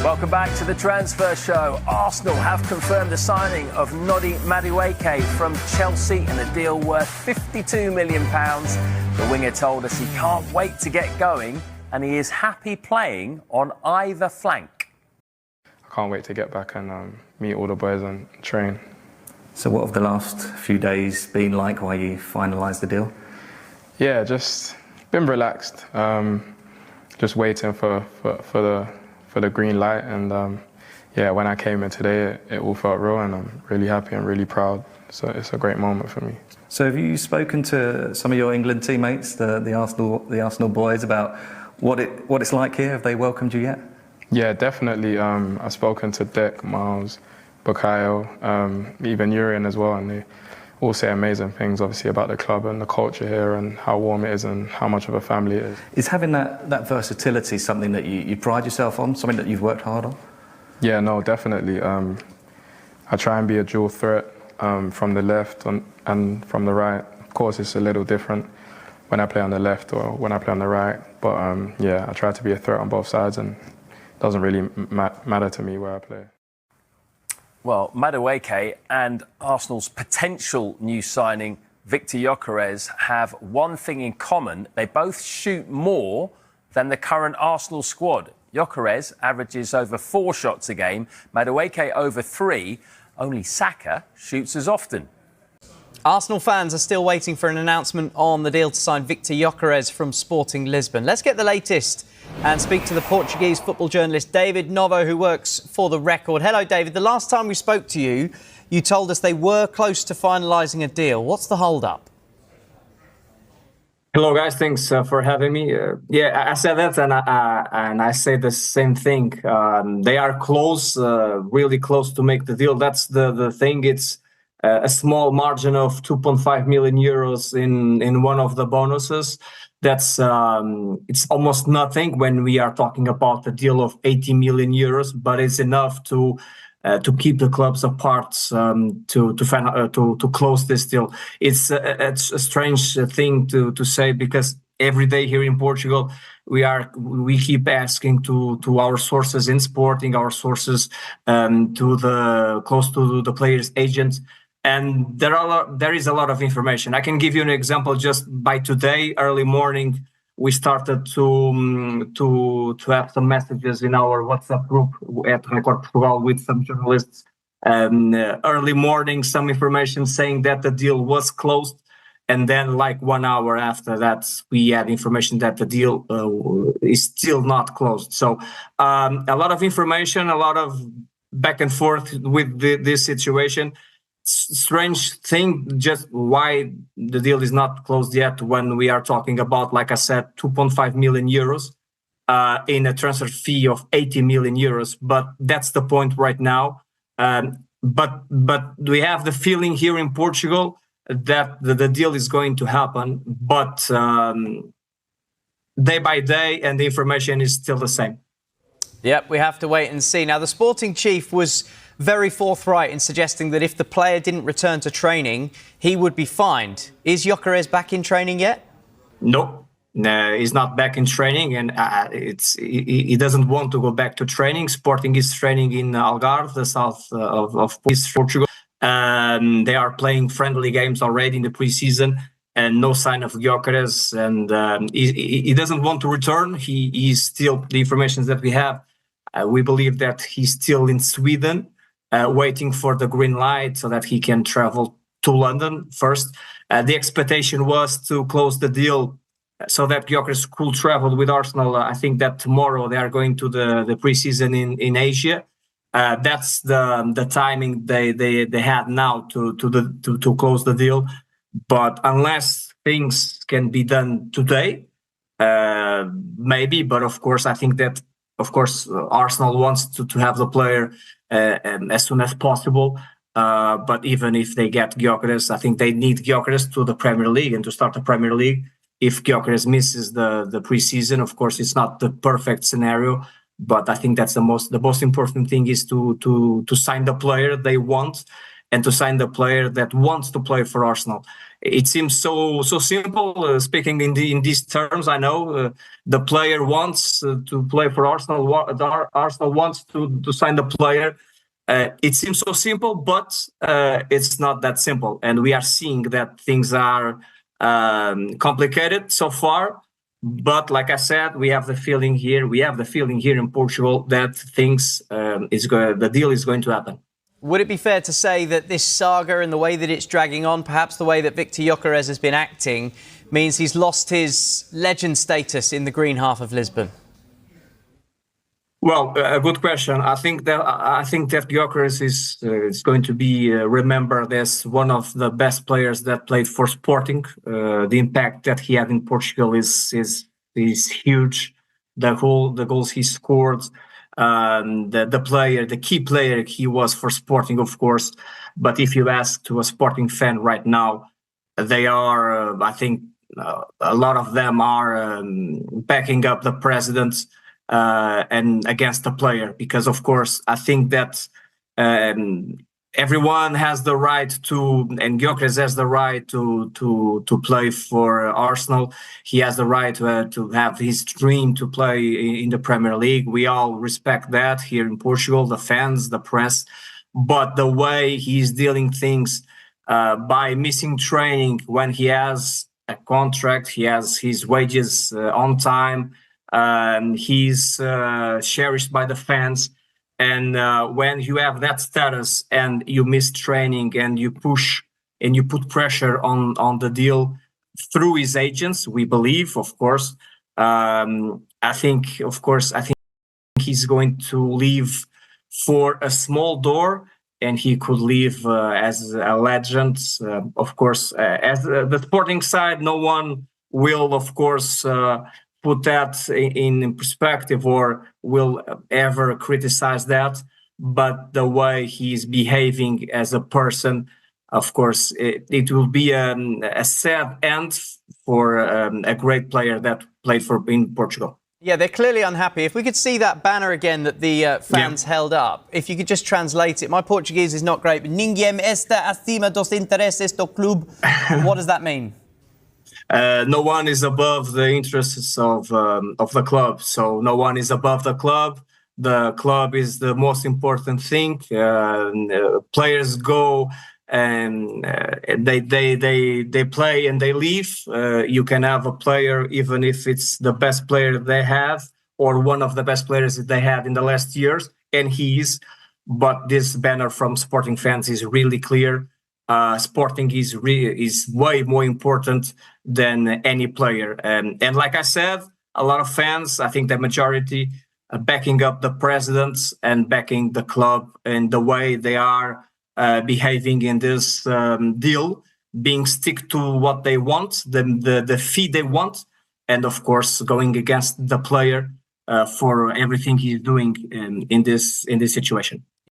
Welcome back to the Transfer Show. Arsenal have confirmed the signing of Madueke from Chelsea in a deal worth £52 million. The winger told us he can't wait to get going and he is happy playing on either flank. I can't wait to get back and meet all the boys and train. So what have the last few days been like while you finalised the deal? Yeah, just been relaxed. Just waiting for the green light, and yeah, when I came in today, it all felt real, and I'm really happy and really proud. So it's a great moment for me. So have you spoken to some of your England teammates, the Arsenal boys, about what it's like here? Have they welcomed you yet? Yeah, definitely. I've spoken to Dick, Miles, Bukayo, even Urian as well, and they all say amazing things, obviously, about the club and the culture here and how warm it is and how much of a family it is. Is having that versatility something that you pride yourself on, something that you've worked hard on? Yeah, no, definitely. I try and be a dual threat from the left and from the right. Of course, it's a little different when I play on the left or when I play on the right. But yeah, I try to be a threat on both sides, and it doesn't really matter to me where I play. Well, Madueke and Arsenal's potential new signing, Victor Gyökeres, have one thing in common. They both shoot more than the current Arsenal squad. Gyökeres averages over 4 shots a game, Madueke over 3. Only Saka shoots as often. Arsenal fans are still waiting for an announcement on the deal to sign Victor Gyökeres from Sporting Lisbon. Let's get the latest and speak to the Portuguese football journalist David Novo, who works for The Record. Hello, David. The last time we spoke to you, you told us they were close to finalising a deal. What's the hold-up? Hello, guys. Thanks for having me. Yeah, I said that, and I say the same thing. They are close, really close to make the deal. That's the thing. It's a small margin of 2.5 million euros in one of the bonuses. That's it's almost nothing when we are talking about a deal of 80 million euros, but it's enough to keep the clubs apart, to close this deal. It's a strange thing to say, because every day here in Portugal we keep asking to our sources in Sporting, our sources close to the players' agents. And there is a lot of information. I can give you an example. Just by today, early morning, we started to have some messages in our WhatsApp group at Record Portugal with some journalists. Early morning, some information saying that the deal was closed. And then like 1 hour after that, we had information that the deal is still not closed. So a lot of information, a lot of back and forth with this situation. Strange thing, just why the deal is not closed yet when we are talking about, like I said, 2.5 million euros in a transfer fee of 80 million euros. But that's the point right now. But we have the feeling here in Portugal that the deal is going to happen, but day by day, and the information is still the same. Yep, we have to wait and see. Now, the Sporting chief was very forthright in suggesting that if the player didn't return to training, he would be fined. Is Gyökeres back in training yet? No, he's not back in training, and he doesn't want to go back to training. Sporting is training in Algarve, the south of Portugal. They are playing friendly games already in the preseason, and no sign of Gyökeres. And he doesn't want to return. He's still, the information that we have, we believe that he's still in Sweden, waiting for the green light so that he can travel to London first. The expectation was to close the deal so that Gyökeres could travel with Arsenal. I think that tomorrow they are going to the preseason in Asia. That's the timing they had now to close the deal. But unless things can be done today, maybe. But of course, I think that Arsenal wants to have the player as soon as possible. But even if they get Gyökeres, I think they need Gyökeres to the Premier League and to start the Premier League. If Gyökeres misses the preseason, of course, it's not the perfect scenario. But I think that's the most important thing is to sign the player they want and to sign the player that wants to play for Arsenal. It seems so simple. Speaking in these terms, I know the player wants to play for Arsenal. Arsenal wants to sign the player. It seems so simple, but it's not that simple, and we are seeing that things are complicated so far. But like I said, we have the feeling here. We have the feeling here in Portugal that the deal is going to happen. Would it be fair to say that this saga and the way that it's dragging on, perhaps the way that Victor Gyökeres has been acting, means he's lost his legend status in the green half of Lisbon? Well, a good question. I think that Gyökeres is going to be remembered as one of the best players that played for Sporting. The impact that he had in Portugal is huge. The goals he scored, the key player he was for Sporting, of course. But if you ask to a Sporting fan right now, they are, I think, a lot of them are backing up the president. And against the player, because of course I think that everyone has the right to, and Gyökeres has the right to play for Arsenal. He has the right to have his dream to play in the Premier League. We all respect that here in Portugal, the fans, the press. But the way he's dealing things by missing training when he has a contract, he has his wages on time. He's cherished by the fans, and when you have that status and you miss training and you push and you put pressure on the deal through his agents, we believe, of course. I think he's going to leave for a small door, and he could leave as a legend. Of course, as the Sporting side, no one will, of course, put that in perspective or will ever criticize that. But the way he's behaving as a person, of course, it will be a sad end for a great player that played in Portugal. Yeah, they're clearly unhappy. If we could see that banner again that the fans held up, if you could just translate it. My Portuguese is not great, but Ninguém está acima dos intereses do clube. What does that mean? No one is above the interests of the club. So no one is above the club. The club is the most important thing. Players go and they play and they leave. You can have a player, even if it's the best player they have or one of the best players that they had in the last years, and he is. But this banner from Sporting fans is really clear. Sporting is way more important than any player, and like I said, a lot of fans, I think the majority, backing up the presidents and backing the club and the way they are behaving in this deal, being stick to what they want, the fee they want, and of course going against the player for everything he's doing in this situation.